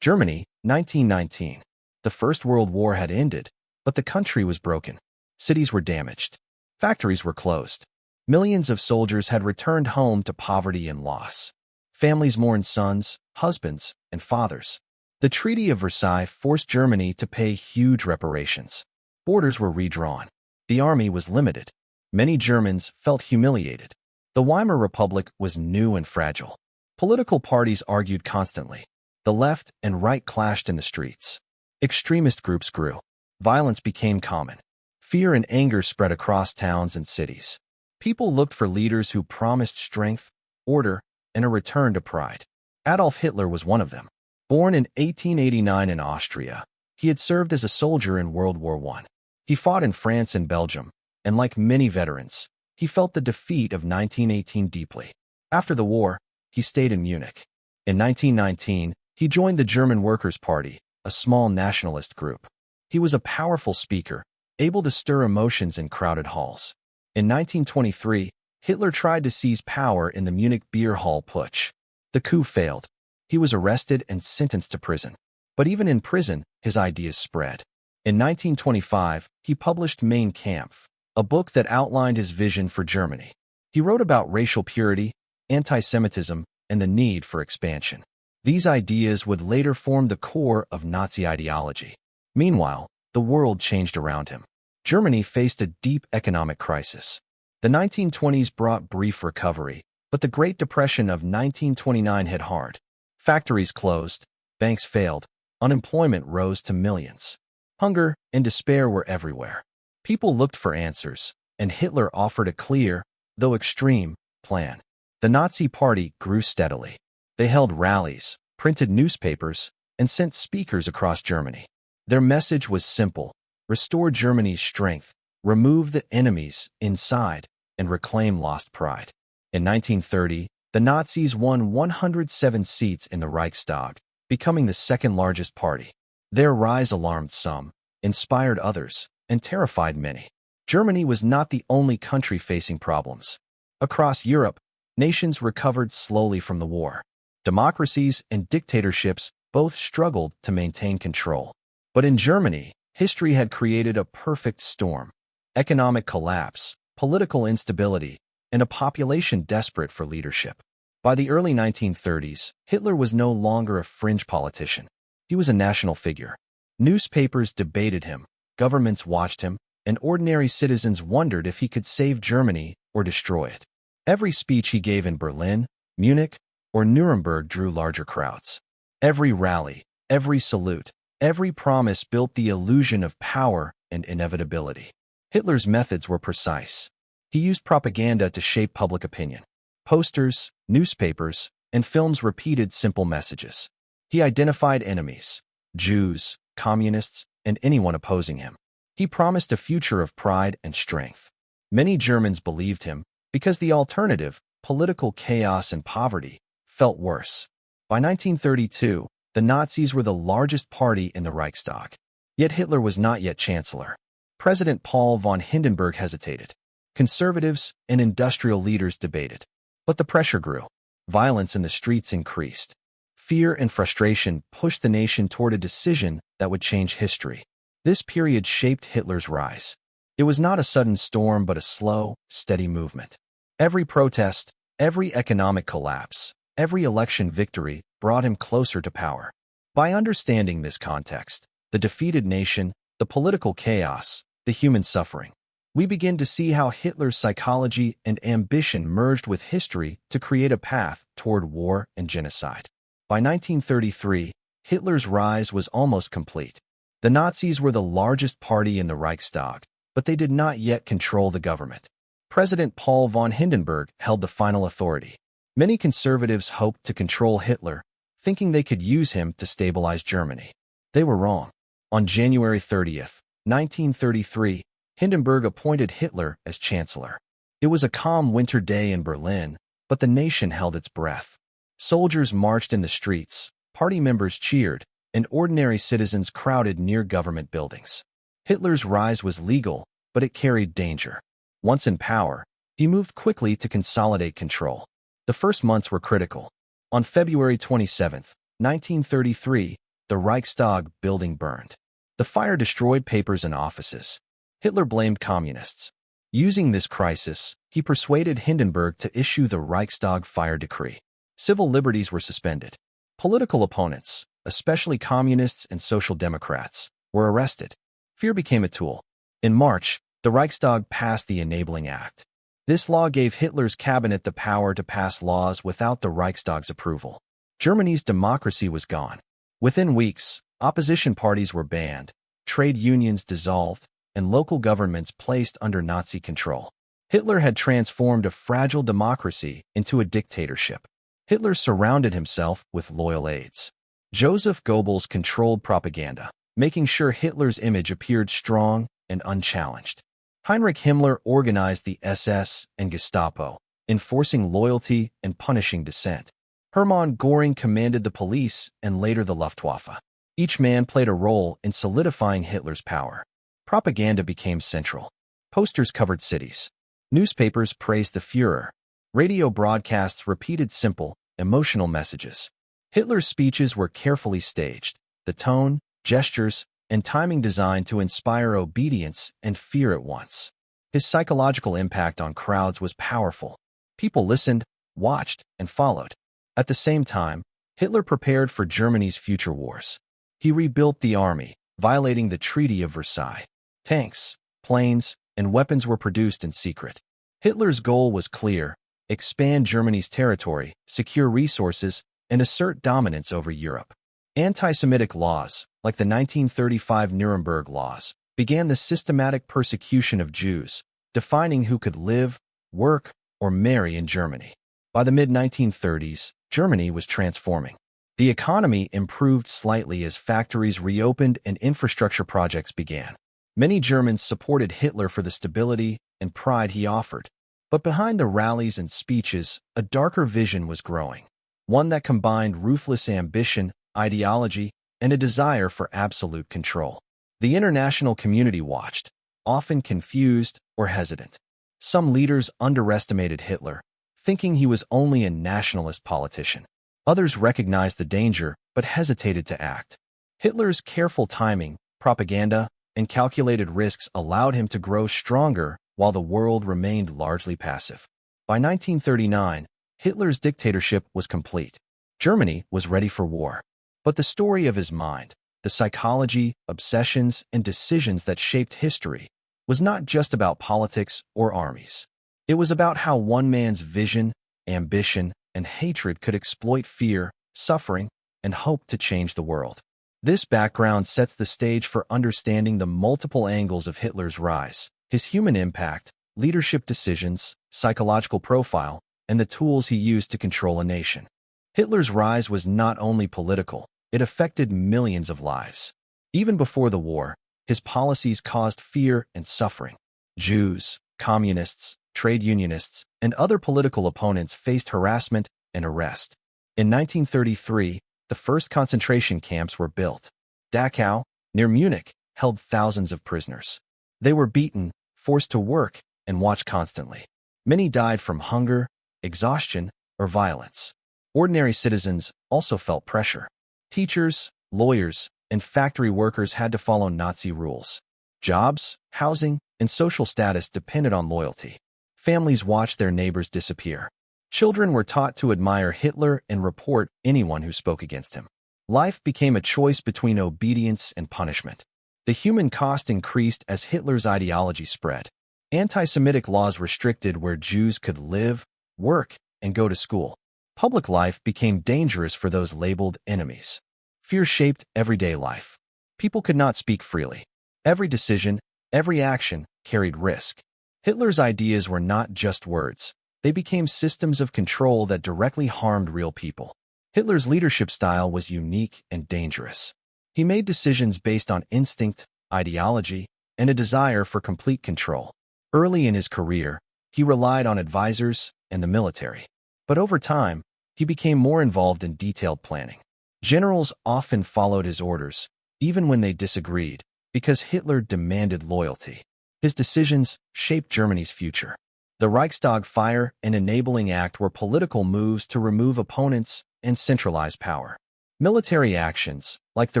Germany, 1919. The First World War had ended, but the country was broken. Cities were damaged. Factories were closed. Millions of soldiers had returned home to poverty and loss. Families mourned sons, husbands, and fathers. The Treaty of Versailles forced Germany to pay huge reparations. Borders were redrawn. The army was limited. Many Germans felt humiliated. The Weimar Republic was new and fragile. Political parties argued constantly. The left and right clashed in the streets. Extremist groups grew. Violence became common. Fear and anger spread across towns and cities. People looked for leaders who promised strength, order, and a return to pride. Adolf Hitler was one of them. Born in 1889 in Austria, he had served as a soldier in World War I. He fought in France and Belgium, and like many veterans, he felt the defeat of 1918 deeply. After the war, he stayed in Munich. In 1919, he joined the German Workers' Party, a small nationalist group. He was a powerful speaker, able to stir emotions in crowded halls. In 1923, Hitler tried to seize power in the Munich beer hall putsch. The coup failed. He was arrested and sentenced to prison. But even in prison, his ideas spread. In 1925, he published Mein Kampf, a book that outlined his vision for Germany. He wrote about racial purity, anti-Semitism, and the need for expansion. These ideas would later form the core of Nazi ideology. Meanwhile, the world changed around him. Germany faced a deep economic crisis. The 1920s brought brief recovery, but the Great Depression of 1929 hit hard. Factories closed, banks failed, unemployment rose to millions. Hunger and despair were everywhere. People looked for answers, and Hitler offered a clear, though extreme, plan. The Nazi Party grew steadily. They held rallies, printed newspapers, and sent speakers across Germany. Their message was simple: restore Germany's strength, remove the enemies inside, and reclaim lost pride. In 1930, the Nazis won 107 seats in the Reichstag, becoming the second-largest party. Their rise alarmed some, inspired others, and terrified many. Germany was not the only country facing problems. Across Europe, nations recovered slowly from the war. Democracies and dictatorships both struggled to maintain control. But in Germany, history had created a perfect storm: economic collapse, political instability, and a population desperate for leadership. By the early 1930s, Hitler was no longer a fringe politician. He was a national figure. Newspapers debated him, governments watched him, and ordinary citizens wondered if he could save Germany or destroy it. Every speech he gave in Berlin, Munich, or Nuremberg drew larger crowds. Every rally, every salute, every promise built the illusion of power and inevitability. Hitler's methods were precise. He used propaganda to shape public opinion. Posters, newspapers, and films repeated simple messages. He identified enemies: Jews, communists, and anyone opposing him. He promised a future of pride and strength. Many Germans believed him because the alternative, political chaos and poverty, felt worse. By 1932, the Nazis were the largest party in the Reichstag. Yet Hitler was not yet Chancellor. President Paul von Hindenburg hesitated. Conservatives and industrial leaders debated. But the pressure grew. Violence in the streets increased. Fear and frustration pushed the nation toward a decision that would change history. This period shaped Hitler's rise. It was not a sudden storm, but a slow, steady movement. Every protest, every economic collapse, every election victory brought him closer to power. By understanding this context, the defeated nation, the political chaos, the human suffering, we begin to see how Hitler's psychology and ambition merged with history to create a path toward war and genocide. By 1933, Hitler's rise was almost complete. The Nazis were the largest party in the Reichstag, but they did not yet control the government. President Paul von Hindenburg held the final authority. Many conservatives hoped to control Hitler, thinking they could use him to stabilize Germany. They were wrong. On January 30th, 1933, Hindenburg appointed Hitler as Chancellor. It was a calm winter day in Berlin, but the nation held its breath. Soldiers marched in the streets, party members cheered, and ordinary citizens crowded near government buildings. Hitler's rise was legal, but it carried danger. Once in power, he moved quickly to consolidate control. The first months were critical. On February 27, 1933, the Reichstag building burned. The fire destroyed papers and offices. Hitler blamed communists. Using this crisis, he persuaded Hindenburg to issue the Reichstag fire decree. Civil liberties were suspended. Political opponents, especially communists and social democrats, were arrested. Fear became a tool. In March, the Reichstag passed the Enabling Act. This law gave Hitler's cabinet the power to pass laws without the Reichstag's approval. Germany's democracy was gone. Within weeks, opposition parties were banned, trade unions dissolved, and local governments placed under Nazi control. Hitler had transformed a fragile democracy into a dictatorship. Hitler surrounded himself with loyal aides. Joseph Goebbels controlled propaganda, making sure Hitler's image appeared strong and unchallenged. Heinrich Himmler organized the SS and Gestapo, enforcing loyalty and punishing dissent. Hermann Göring commanded the police and later the Luftwaffe. Each man played a role in solidifying Hitler's power. Propaganda became central. Posters covered cities. Newspapers praised the Führer. Radio broadcasts repeated simple, emotional messages. Hitler's speeches were carefully staged, the tone, gestures, and timing designed to inspire obedience and fear at once. His psychological impact on crowds was powerful. People listened, watched, and followed. At the same time, Hitler prepared for Germany's future wars. He rebuilt the army, violating the Treaty of Versailles. Tanks, planes, and weapons were produced in secret. Hitler's goal was clear: expand Germany's territory, secure resources, and assert dominance over Europe. Anti-Semitic laws, like the 1935 Nuremberg Laws, began the systematic persecution of Jews, defining who could live, work, or marry in Germany. By the mid-1930s, Germany was transforming. The economy improved slightly as factories reopened and infrastructure projects began. Many Germans supported Hitler for the stability and pride he offered. But behind the rallies and speeches, a darker vision was growing, one that combined ruthless ambition, ideology, and a desire for absolute control. The international community watched, often confused or hesitant. Some leaders underestimated Hitler, thinking he was only a nationalist politician. Others recognized the danger but hesitated to act. Hitler's careful timing, propaganda, and calculated risks allowed him to grow stronger while the world remained largely passive. By 1939, Hitler's dictatorship was complete. Germany was ready for war. But the story of his mind, the psychology, obsessions, and decisions that shaped history, was not just about politics or armies. It was about how one man's vision, ambition, and hatred could exploit fear, suffering, and hope to change the world. This background sets the stage for understanding the multiple angles of Hitler's rise: his human impact, leadership decisions, psychological profile, and the tools he used to control a nation. Hitler's rise was not only political, it affected millions of lives. Even before the war, his policies caused fear and suffering. Jews, communists, trade unionists, and other political opponents faced harassment and arrest. In 1933, the first concentration camps were built. Dachau, near Munich, held thousands of prisoners. They were beaten, forced to work, and watched constantly. Many died from hunger, exhaustion, or violence. Ordinary citizens also felt pressure. Teachers, lawyers, and factory workers had to follow Nazi rules. Jobs, housing, and social status depended on loyalty. Families watched their neighbors disappear. Children were taught to admire Hitler and report anyone who spoke against him. Life became a choice between obedience and punishment. The human cost increased as Hitler's ideology spread. Anti-Semitic laws restricted where Jews could live, work, and go to school. Public life became dangerous for those labeled enemies. Fear shaped everyday life. People could not speak freely. Every decision, every action carried risk. Hitler's ideas were not just words. They became systems of control that directly harmed real people. Hitler's leadership style was unique and dangerous. He made decisions based on instinct, ideology, and a desire for complete control. Early in his career, he relied on advisors and the military. But over time, he became more involved in detailed planning. Generals often followed his orders, even when they disagreed, because Hitler demanded loyalty. His decisions shaped Germany's future. The Reichstag fire and Enabling Act were political moves to remove opponents and centralize power. Military actions, like the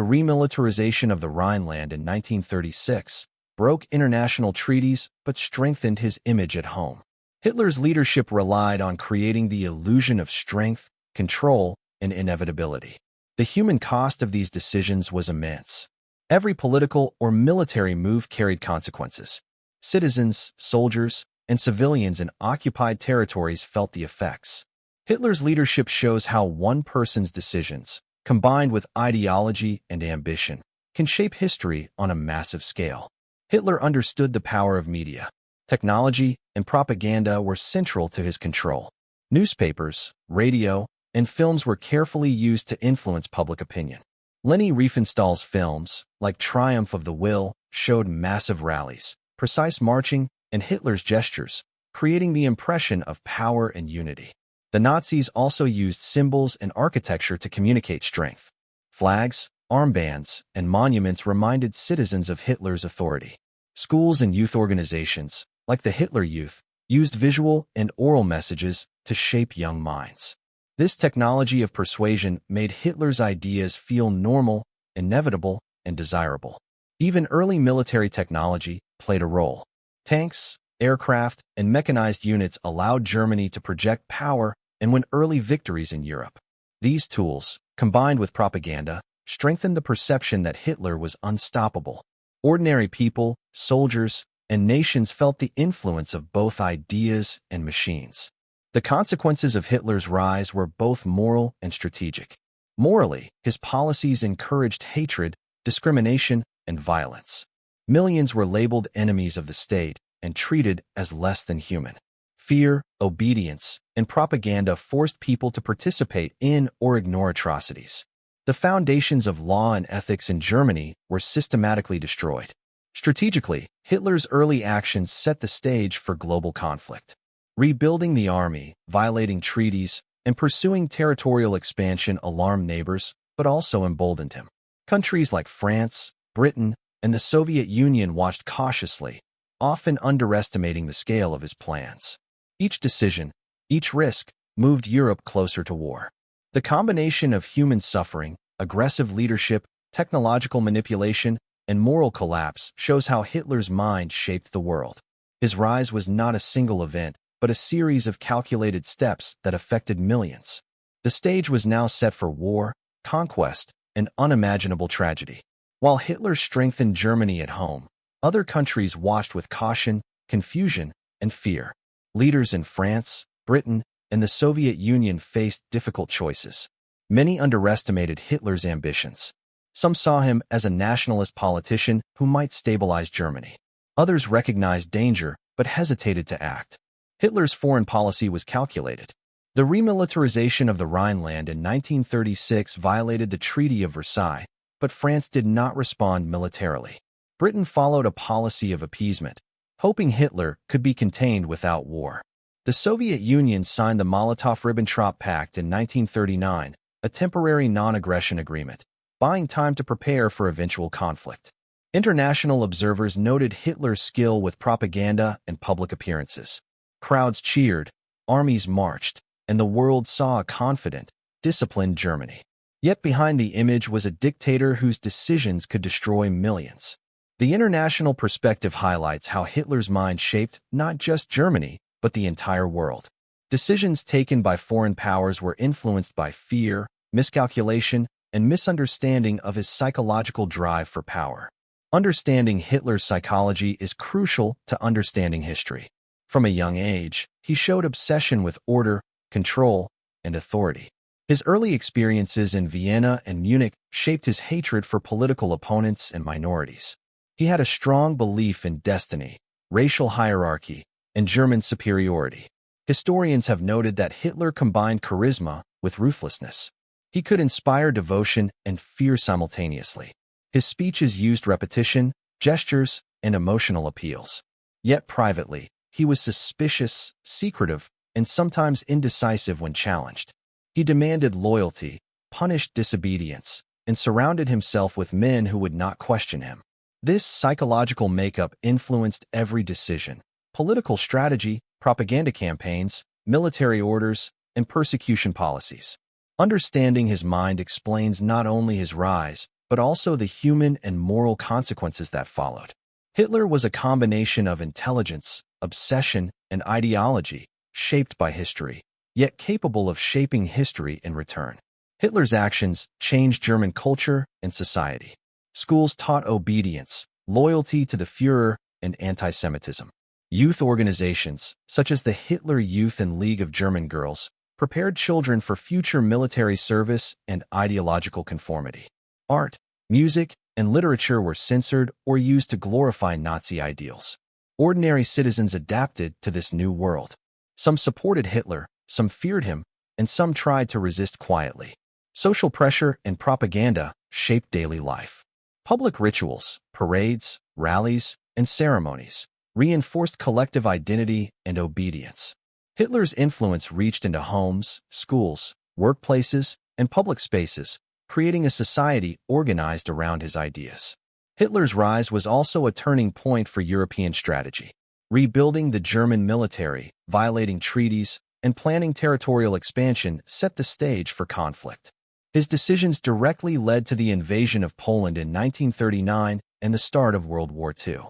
remilitarization of the Rhineland in 1936, broke international treaties but strengthened his image at home. Hitler's leadership relied on creating the illusion of strength, control, and inevitability. The human cost of these decisions was immense. Every political or military move carried consequences. Citizens, soldiers, and civilians in occupied territories felt the effects. Hitler's leadership shows how one person's decisions, combined with ideology and ambition, can shape history on a massive scale. Hitler understood the power of media. Technology and propaganda were central to his control. Newspapers, radio, and films were carefully used to influence public opinion. Leni Riefenstahl's films, like Triumph of the Will, showed massive rallies, precise marching, and Hitler's gestures, creating the impression of power and unity. The Nazis also used symbols and architecture to communicate strength. Flags, armbands, and monuments reminded citizens of Hitler's authority. Schools and youth organizations, like the Hitler Youth, used visual and oral messages to shape young minds. This technology of persuasion made Hitler's ideas feel normal, inevitable, and desirable. Even early military technology played a role. Tanks, aircraft, and mechanized units allowed Germany to project power and win early victories in Europe. These tools, combined with propaganda, strengthened the perception that Hitler was unstoppable. Ordinary people, soldiers, and nations felt the influence of both ideas and machines. The consequences of Hitler's rise were both moral and strategic. Morally, his policies encouraged hatred, discrimination, and violence. Millions were labeled enemies of the state and treated as less than human. Fear, obedience, and propaganda forced people to participate in or ignore atrocities. The foundations of law and ethics in Germany were systematically destroyed. Strategically, Hitler's early actions set the stage for global conflict. Rebuilding the army, violating treaties, and pursuing territorial expansion alarmed neighbors, but also emboldened him. Countries like France, Britain, and the Soviet Union watched cautiously, often underestimating the scale of his plans. Each decision, each risk, moved Europe closer to war. The combination of human suffering, aggressive leadership, technological manipulation, and moral collapse shows how Hitler's mind shaped the world. His rise was not a single event, but a series of calculated steps that affected millions. The stage was now set for war, conquest, and unimaginable tragedy. While Hitler strengthened Germany at home, other countries watched with caution, confusion, and fear. Leaders in France, Britain, and the Soviet Union faced difficult choices. Many underestimated Hitler's ambitions. Some saw him as a nationalist politician who might stabilize Germany. Others recognized danger but hesitated to act. Hitler's foreign policy was calculated. The remilitarization of the Rhineland in 1936 violated the Treaty of Versailles, but France did not respond militarily. Britain followed a policy of appeasement, hoping Hitler could be contained without war. The Soviet Union signed the Molotov-Ribbentrop Pact in 1939, a temporary non-aggression agreement, buying time to prepare for eventual conflict. International observers noted Hitler's skill with propaganda and public appearances. Crowds cheered, armies marched, and the world saw a confident, disciplined Germany. Yet behind the image was a dictator whose decisions could destroy millions. The international perspective highlights how Hitler's mind shaped not just Germany, but the entire world. Decisions taken by foreign powers were influenced by fear, miscalculation, and misunderstanding of his psychological drive for power. Understanding Hitler's psychology is crucial to understanding history. From a young age, he showed obsession with order, control, and authority. His early experiences in Vienna and Munich shaped his hatred for political opponents and minorities. He had a strong belief in destiny, racial hierarchy, and German superiority. Historians have noted that Hitler combined charisma with ruthlessness. He could inspire devotion and fear simultaneously. His speeches used repetition, gestures, and emotional appeals. Yet privately, he was suspicious, secretive, and sometimes indecisive when challenged. He demanded loyalty, punished disobedience, and surrounded himself with men who would not question him. This psychological makeup influenced every decision: political strategy, propaganda campaigns, military orders, and persecution policies. Understanding his mind explains not only his rise, but also the human and moral consequences that followed. Hitler was a combination of intelligence, obsession, and ideology, shaped by history, yet capable of shaping history in return. Hitler's actions changed German culture and society. Schools taught obedience, loyalty to the Führer, and anti-Semitism. Youth organizations, such as the Hitler Youth and League of German Girls, prepared children for future military service and ideological conformity. Art, music, and literature were censored or used to glorify Nazi ideals. Ordinary citizens adapted to this new world. Some supported Hitler, some feared him, and some tried to resist quietly. Social pressure and propaganda shaped daily life. Public rituals, parades, rallies, and ceremonies reinforced collective identity and obedience. Hitler's influence reached into homes, schools, workplaces, and public spaces, creating a society organized around his ideas. Hitler's rise was also a turning point for European strategy. Rebuilding the German military, violating treaties, and planning territorial expansion set the stage for conflict. His decisions directly led to the invasion of Poland in 1939 and the start of World War II.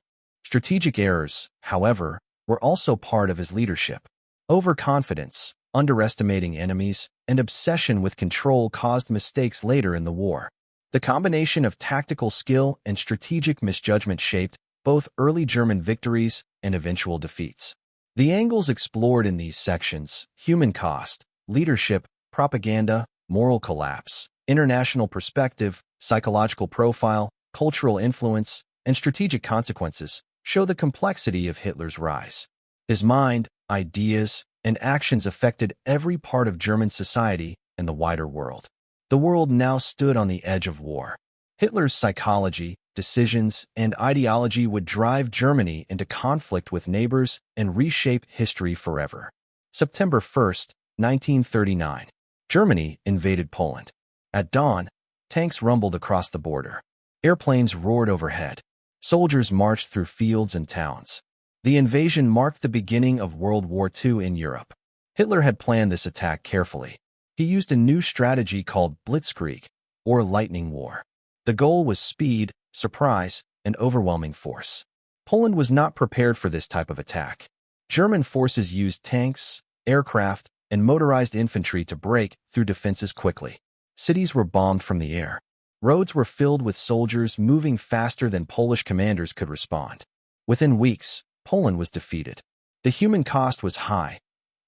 Strategic errors, however, were also part of his leadership. Overconfidence, underestimating enemies, and obsession with control caused mistakes later in the war. The combination of tactical skill and strategic misjudgment shaped both early German victories and eventual defeats. The angles explored in these sections, human cost, leadership, propaganda, moral collapse, international perspective, psychological profile, cultural influence, and strategic consequences, show the complexity of Hitler's rise. His mind, ideas, and actions affected every part of German society and the wider world. The world now stood on the edge of war. Hitler's psychology, decisions, and ideology would drive Germany into conflict with neighbors and reshape history forever. September 1, 1939. Germany invaded Poland. At dawn, tanks rumbled across the border. Airplanes roared overhead. Soldiers marched through fields and towns. The invasion marked the beginning of World War II in Europe. Hitler had planned this attack carefully. He used a new strategy called blitzkrieg, or lightning war. The goal was speed, surprise, and overwhelming force. Poland was not prepared for this type of attack. German forces used tanks, aircraft, and motorized infantry to break through defenses quickly. Cities were bombed from the air. Roads were filled with soldiers moving faster than Polish commanders could respond. Within weeks, Poland was defeated. The human cost was high.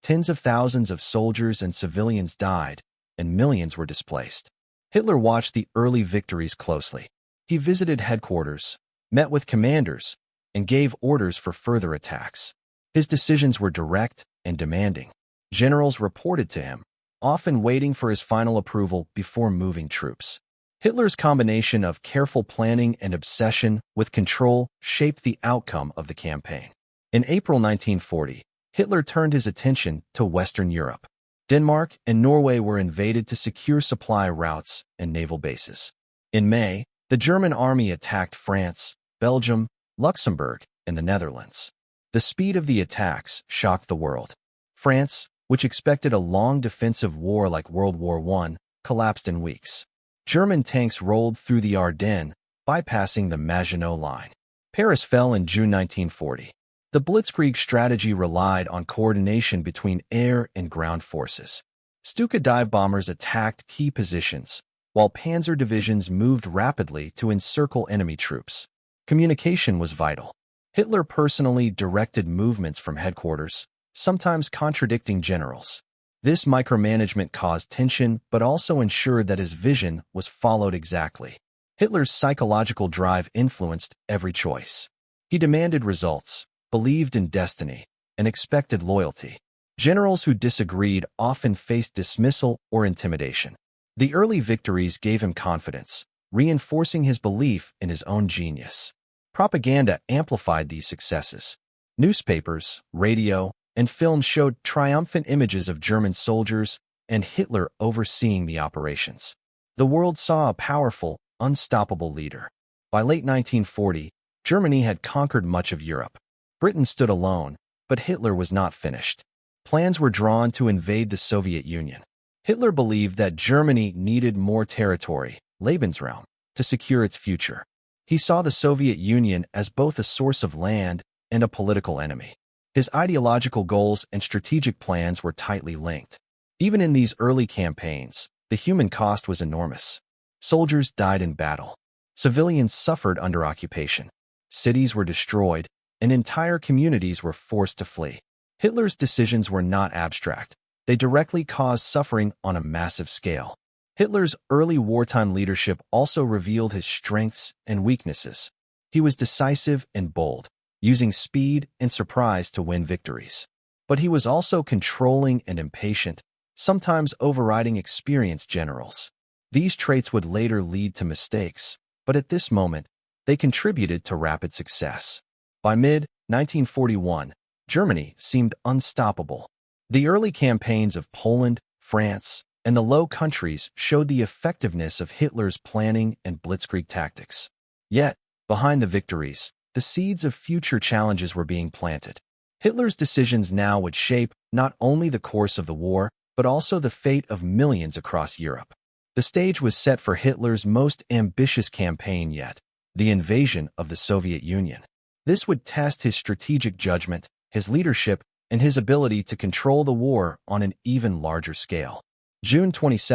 Tens of thousands of soldiers and civilians died, and millions were displaced. Hitler watched the early victories closely. He visited headquarters, met with commanders, and gave orders for further attacks. His decisions were direct and demanding. Generals reported to him, often waiting for his final approval before moving troops. Hitler's combination of careful planning and obsession with control shaped the outcome of the campaign. In April 1940, Hitler turned his attention to Western Europe. Denmark and Norway were invaded to secure supply routes and naval bases. In May, the German army attacked France, Belgium, Luxembourg, and the Netherlands. The speed of the attacks shocked the world. France, which expected a long defensive war like World War I, collapsed in weeks. German tanks rolled through the Ardennes, bypassing the Maginot Line. Paris fell in June 1940. The blitzkrieg strategy relied on coordination between air and ground forces. Stuka dive bombers attacked key positions, while panzer divisions moved rapidly to encircle enemy troops. Communication was vital. Hitler personally directed movements from headquarters, sometimes contradicting generals. This micromanagement caused tension but also ensured that his vision was followed exactly. Hitler's psychological drive influenced every choice. He demanded results, believed in destiny, and expected loyalty. Generals who disagreed often faced dismissal or intimidation. The early victories gave him confidence, reinforcing his belief in his own genius. Propaganda amplified these successes. Newspapers, radio, and film showed triumphant images of German soldiers and Hitler overseeing the operations. The world saw a powerful, unstoppable leader. By late 1940, Germany had conquered much of Europe. Britain stood alone, but Hitler was not finished. Plans were drawn to invade the Soviet Union. Hitler believed that Germany needed more territory, Lebensraum, to secure its future. He saw the Soviet Union as both a source of land and a political enemy. His ideological goals and strategic plans were tightly linked. Even in these early campaigns, the human cost was enormous. Soldiers died in battle. Civilians suffered under occupation. Cities were destroyed, and entire communities were forced to flee. Hitler's decisions were not abstract. They directly caused suffering on a massive scale. Hitler's early wartime leadership also revealed his strengths and weaknesses. He was decisive and bold, using speed and surprise to win victories. But he was also controlling and impatient, sometimes overriding experienced generals. These traits would later lead to mistakes, but at this moment, they contributed to rapid success. By mid-1941, Germany seemed unstoppable. The early campaigns of Poland, France, and the Low Countries showed the effectiveness of Hitler's planning and blitzkrieg tactics. Yet, behind the victories, the seeds of future challenges were being planted. Hitler's decisions now would shape not only the course of the war, but also the fate of millions across Europe. The stage was set for Hitler's most ambitious campaign yet, the invasion of the Soviet Union. This would test his strategic judgment, his leadership, and his ability to control the war on an even larger scale. June 22,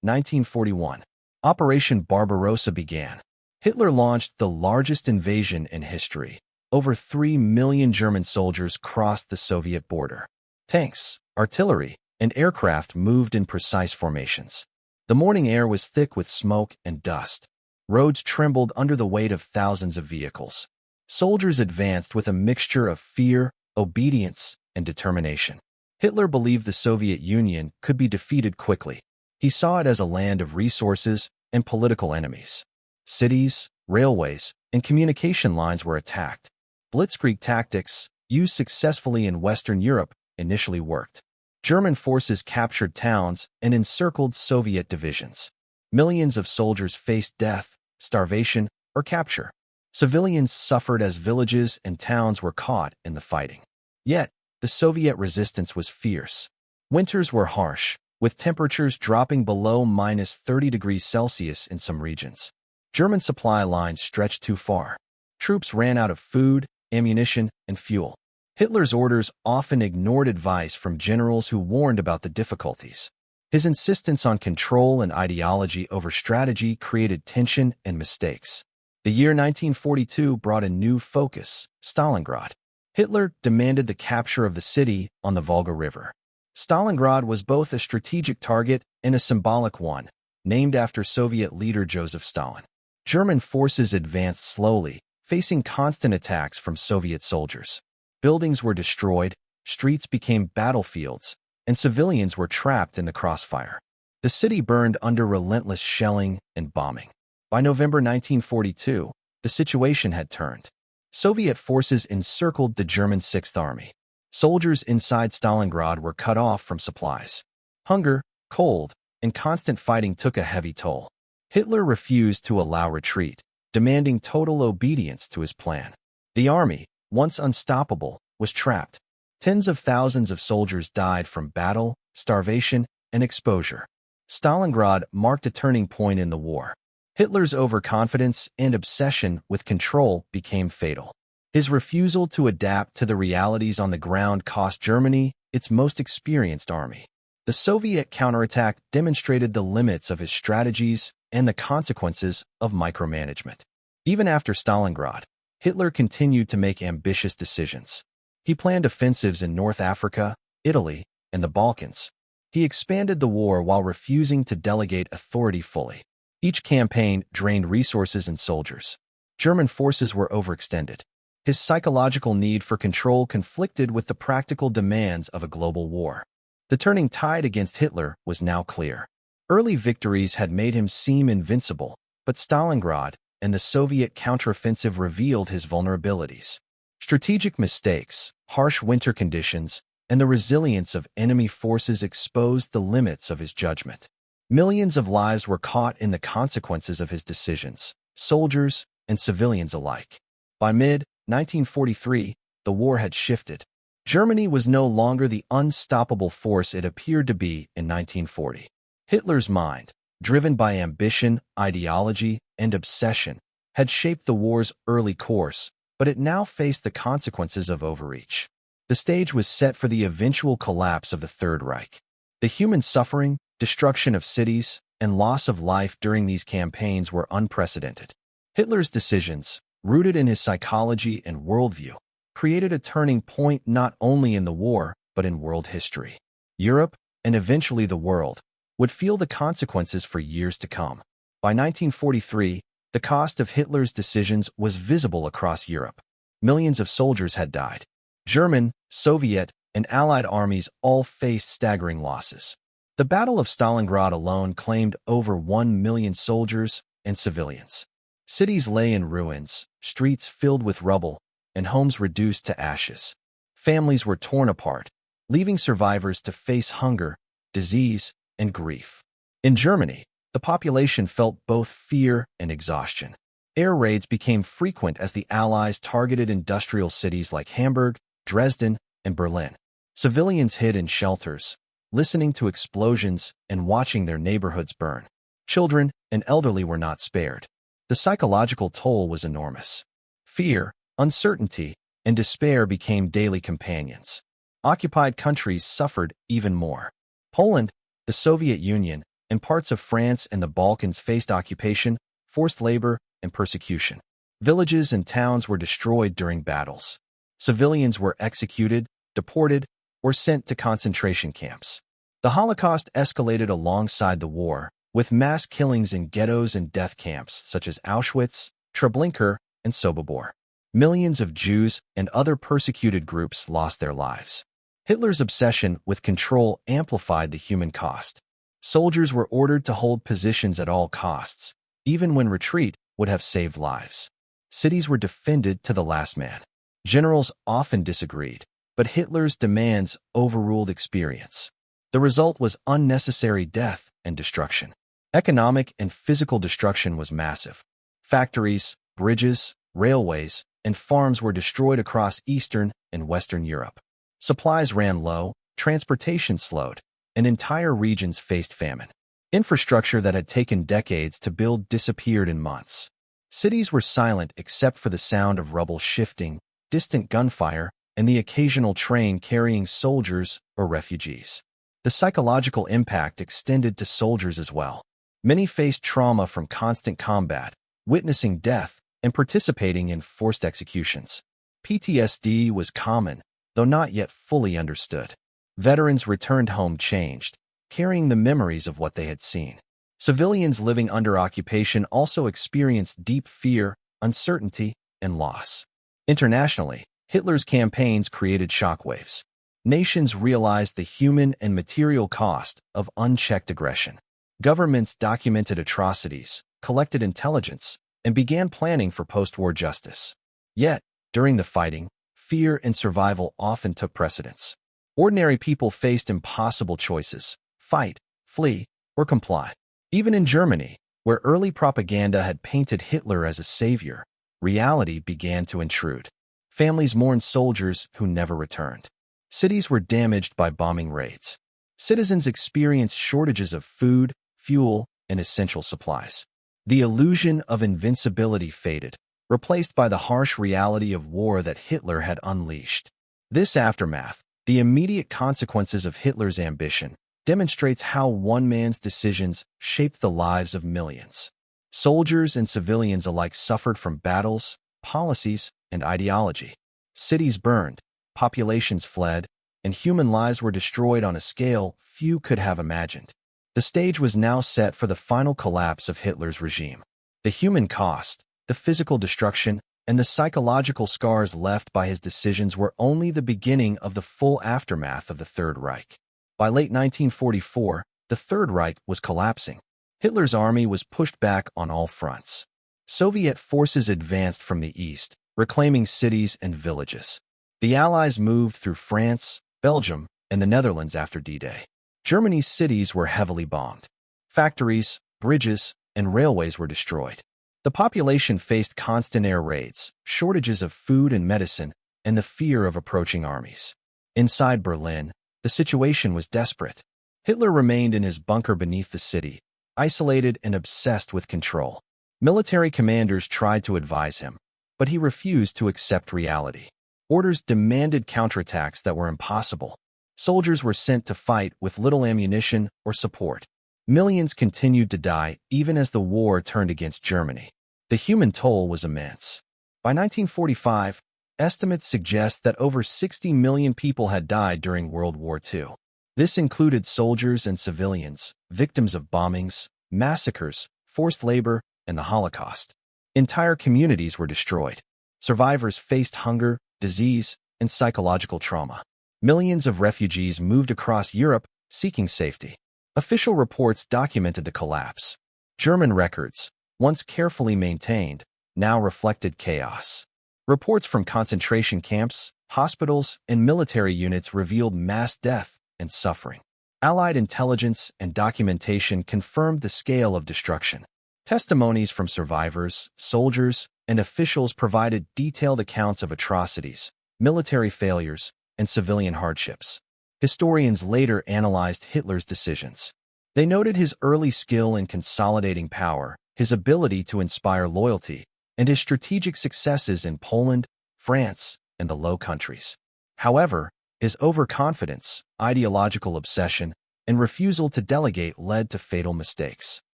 1941. Operation Barbarossa began. Hitler launched the largest invasion in history. Over 3 million German soldiers crossed the Soviet border. Tanks, artillery, and aircraft moved in precise formations. The morning air was thick with smoke and dust. Roads trembled under the weight of thousands of vehicles. Soldiers advanced with a mixture of fear, obedience, and determination. Hitler believed the Soviet Union could be defeated quickly. He saw it as a land of resources and political enemies. Cities, railways, and communication lines were attacked. Blitzkrieg tactics, used successfully in Western Europe, initially worked. German forces captured towns and encircled Soviet divisions. Millions of soldiers faced death, starvation, or capture. Civilians suffered as villages and towns were caught in the fighting. Yet, the Soviet resistance was fierce. Winters were harsh, with temperatures dropping below -30 degrees Celsius in some regions. German supply lines stretched too far. Troops ran out of food, ammunition, and fuel. Hitler's orders often ignored advice from generals who warned about the difficulties. His insistence on control and ideology over strategy created tension and mistakes. The year 1942 brought a new focus: Stalingrad. Hitler demanded the capture of the city on the Volga River. Stalingrad was both a strategic target and a symbolic one, named after Soviet leader Joseph Stalin. German forces advanced slowly, facing constant attacks from Soviet soldiers. Buildings were destroyed, streets became battlefields, and civilians were trapped in the crossfire. The city burned under relentless shelling and bombing. By November 1942, the situation had turned. Soviet forces encircled the German Sixth Army. Soldiers inside Stalingrad were cut off from supplies. Hunger, cold, and constant fighting took a heavy toll. Hitler refused to allow retreat, demanding total obedience to his plan. The army, once unstoppable, was trapped. Tens of thousands of soldiers died from battle, starvation, and exposure. Stalingrad marked a turning point in the war. Hitler's overconfidence and obsession with control became fatal. His refusal to adapt to the realities on the ground cost Germany its most experienced army. The Soviet counterattack demonstrated the limits of his strategies and the consequences of micromanagement. Even after Stalingrad, Hitler continued to make ambitious decisions. He planned offensives in North Africa, Italy, and the Balkans. He expanded the war while refusing to delegate authority fully. Each campaign drained resources and soldiers. German forces were overextended. His psychological need for control conflicted with the practical demands of a global war. The turning tide against Hitler was now clear. Early victories had made him seem invincible, but Stalingrad and the Soviet counteroffensive revealed his vulnerabilities. Strategic mistakes, harsh winter conditions, and the resilience of enemy forces exposed the limits of his judgment. Millions of lives were caught in the consequences of his decisions, soldiers and civilians alike. By mid-1943, the war had shifted. Germany was no longer the unstoppable force it appeared to be in 1940. Hitler's mind, driven by ambition, ideology, and obsession, had shaped the war's early course, but it now faced the consequences of overreach. The stage was set for the eventual collapse of the Third Reich. The human suffering, destruction of cities, and loss of life during these campaigns were unprecedented. Hitler's decisions, rooted in his psychology and worldview, created a turning point not only in the war, but in world history. Europe, and eventually the world, would feel the consequences for years to come. By 1943, the cost of Hitler's decisions was visible across Europe. Millions of soldiers had died. German, Soviet, and Allied armies all faced staggering losses. The Battle of Stalingrad alone claimed over 1 million soldiers and civilians. Cities lay in ruins, streets filled with rubble, and homes reduced to ashes. Families were torn apart, leaving survivors to face hunger, disease, and grief. In Germany, the population felt both fear and exhaustion. Air raids became frequent as the Allies targeted industrial cities like Hamburg, Dresden, and Berlin. Civilians hid in shelters, listening to explosions and watching their neighborhoods burn. Children and elderly were not spared. The psychological toll was enormous. Fear, uncertainty, and despair became daily companions. Occupied countries suffered even more. Poland, the Soviet Union, and parts of France and the Balkans faced occupation, forced labor, and persecution. Villages and towns were destroyed during battles. Civilians were executed, deported, or sent to concentration camps. The Holocaust escalated alongside the war, with mass killings in ghettos and death camps such as Auschwitz, Treblinka, and Sobibor. Millions of Jews and other persecuted groups lost their lives. Hitler's obsession with control amplified the human cost. Soldiers were ordered to hold positions at all costs, even when retreat would have saved lives. Cities were defended to the last man. Generals often disagreed, but Hitler's demands overruled experience. The result was unnecessary death and destruction. Economic and physical destruction was massive. Factories, bridges, railways, and farms were destroyed across Eastern and Western Europe. Supplies ran low, transportation slowed, and entire regions faced famine. Infrastructure that had taken decades to build disappeared in months. Cities were silent except for the sound of rubble shifting, distant gunfire, and the occasional train carrying soldiers or refugees. The psychological impact extended to soldiers as well. Many faced trauma from constant combat, witnessing death, and participating in forced executions. PTSD was common, though not yet fully understood. Veterans returned home changed, carrying the memories of what they had seen. Civilians living under occupation also experienced deep fear, uncertainty, and loss. Internationally, Hitler's campaigns created shockwaves. Nations realized the human and material cost of unchecked aggression. Governments documented atrocities, collected intelligence, and began planning for post-war justice. Yet, during the fighting, fear and survival often took precedence. Ordinary people faced impossible choices: fight, flee, or comply. Even in Germany, where early propaganda had painted Hitler as a savior, reality began to intrude. Families mourned soldiers who never returned. Cities were damaged by bombing raids. Citizens experienced shortages of food, fuel, and essential supplies. The illusion of invincibility faded, replaced by the harsh reality of war that Hitler had unleashed. This aftermath, the immediate consequences of Hitler's ambition, demonstrates how one man's decisions shaped the lives of millions. Soldiers and civilians alike suffered from battles, policies, and ideology. Cities burned, populations fled, and human lives were destroyed on a scale few could have imagined. The stage was now set for the final collapse of Hitler's regime. The human cost, the physical destruction, and the psychological scars left by his decisions were only the beginning of the full aftermath of the Third Reich. By late 1944, the Third Reich was collapsing. Hitler's army was pushed back on all fronts. Soviet forces advanced from the east, reclaiming cities and villages. The Allies moved through France, Belgium, and the Netherlands after D-Day. Germany's cities were heavily bombed. Factories, bridges, and railways were destroyed. The population faced constant air raids, shortages of food and medicine, and the fear of approaching armies. Inside Berlin, the situation was desperate. Hitler remained in his bunker beneath the city, isolated and obsessed with control. Military commanders tried to advise him, but he refused to accept reality. Orders demanded counterattacks that were impossible. Soldiers were sent to fight with little ammunition or support. Millions continued to die even as the war turned against Germany. The human toll was immense. By 1945, estimates suggest that over 60 million people had died during World War II. This included soldiers and civilians, victims of bombings, massacres, forced labor, and the Holocaust. Entire communities were destroyed. Survivors faced hunger, disease, and psychological trauma. Millions of refugees moved across Europe seeking safety. Official reports documented the collapse. German records, once carefully maintained, now reflected chaos. Reports from concentration camps, hospitals, and military units revealed mass death and suffering. Allied intelligence and documentation confirmed the scale of destruction. Testimonies from survivors, soldiers, and officials provided detailed accounts of atrocities, military failures, and civilian hardships. Historians later analyzed Hitler's decisions. They noted his early skill in consolidating power, his ability to inspire loyalty, and his strategic successes in Poland, France, and the Low Countries. However, his overconfidence, ideological obsession, and refusal to delegate led to fatal mistakes.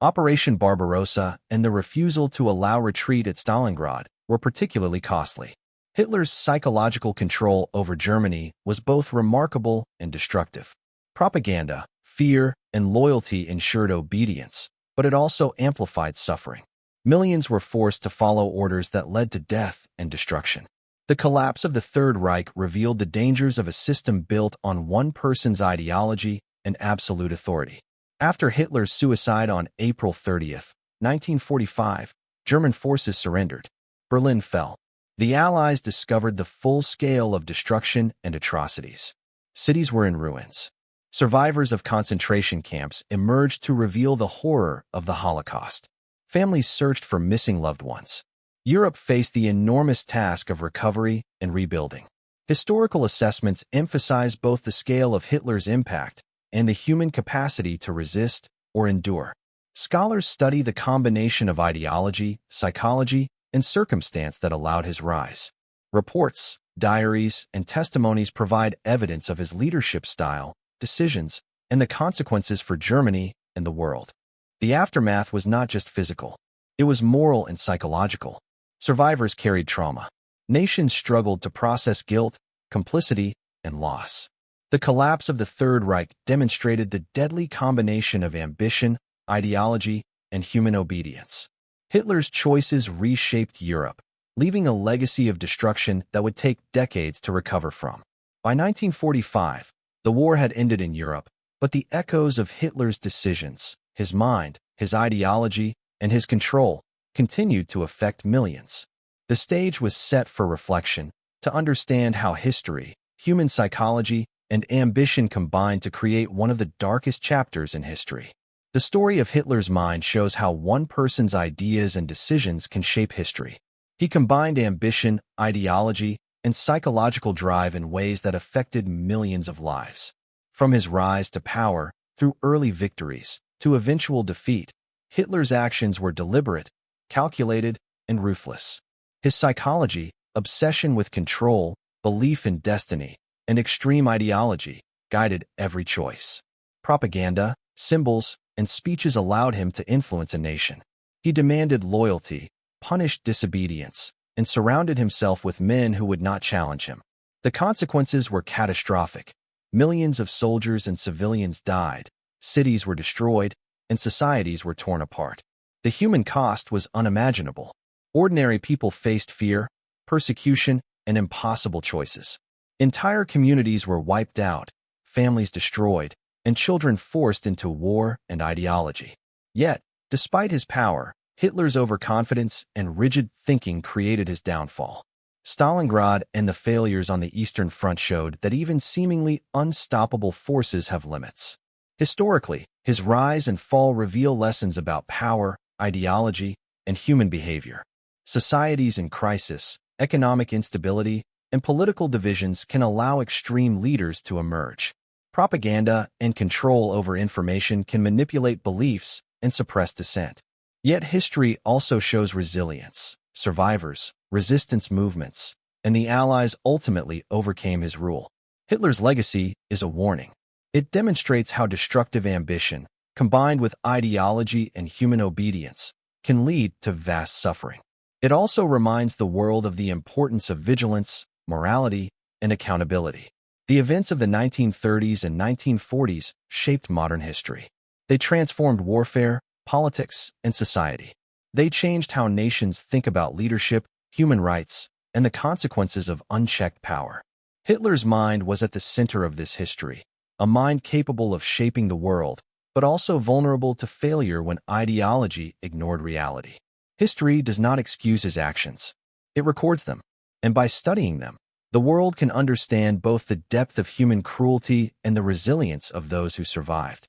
Operation Barbarossa and the refusal to allow retreat at Stalingrad were particularly costly. Hitler's psychological control over Germany was both remarkable and destructive. Propaganda, fear, and loyalty ensured obedience, but it also amplified suffering. Millions were forced to follow orders that led to death and destruction. The collapse of the Third Reich revealed the dangers of a system built on one person's ideology and absolute authority. After Hitler's suicide on April 30, 1945, German forces surrendered. Berlin fell. The Allies discovered the full scale of destruction and atrocities. Cities were in ruins. Survivors of concentration camps emerged to reveal the horror of the Holocaust. Families searched for missing loved ones. Europe faced the enormous task of recovery and rebuilding. Historical assessments emphasize both the scale of Hitler's impact and the human capacity to resist or endure. Scholars study the combination of ideology, psychology, and circumstance that allowed his rise. Reports, diaries, and testimonies provide evidence of his leadership style, decisions, and the consequences for Germany and the world. The aftermath was not just physical. It was moral and psychological. Survivors carried trauma. Nations struggled to process guilt, complicity, and loss. The collapse of the Third Reich demonstrated the deadly combination of ambition, ideology, and human obedience. Hitler's choices reshaped Europe, leaving a legacy of destruction that would take decades to recover from. By 1945, the war had ended in Europe, but the echoes of Hitler's decisions, his mind, his ideology, and his control continued to affect millions. The stage was set for reflection, to understand how history, human psychology, and ambition combined to create one of the darkest chapters in history. The story of Hitler's mind shows how one person's ideas and decisions can shape history. He combined ambition, ideology, and psychological drive in ways that affected millions of lives. From his rise to power, through early victories, to eventual defeat, Hitler's actions were deliberate, calculated, and ruthless. His psychology, obsession with control, belief in destiny, and extreme ideology guided every choice. Propaganda, symbols, and speeches allowed him to influence a nation. He demanded loyalty, punished disobedience, and surrounded himself with men who would not challenge him. The consequences were catastrophic. Millions of soldiers and civilians died, cities were destroyed, and societies were torn apart. The human cost was unimaginable. Ordinary people faced fear, persecution, and impossible choices. Entire communities were wiped out, families destroyed, and children forced into war and ideology. Yet, despite his power, Hitler's overconfidence and rigid thinking created his downfall. Stalingrad and the failures on the Eastern Front showed that even seemingly unstoppable forces have limits. Historically, his rise and fall reveal lessons about power, ideology, and human behavior. Societies in crisis, economic instability, and political divisions can allow extreme leaders to emerge. Propaganda and control over information can manipulate beliefs and suppress dissent. Yet history also shows resilience, survivors, resistance movements, and the Allies ultimately overcame his rule. Hitler's legacy is a warning. It demonstrates how destructive ambition, combined with ideology and human obedience, can lead to vast suffering. It also reminds the world of the importance of vigilance, morality, and accountability. The events of the 1930s and 1940s shaped modern history. They transformed warfare, politics, and society. They changed how nations think about leadership, human rights, and the consequences of unchecked power. Hitler's mind was at the center of this history, a mind capable of shaping the world, but also vulnerable to failure when ideology ignored reality. History does not excuse his actions. It records them, and by studying them, the world can understand both the depth of human cruelty and the resilience of those who survived.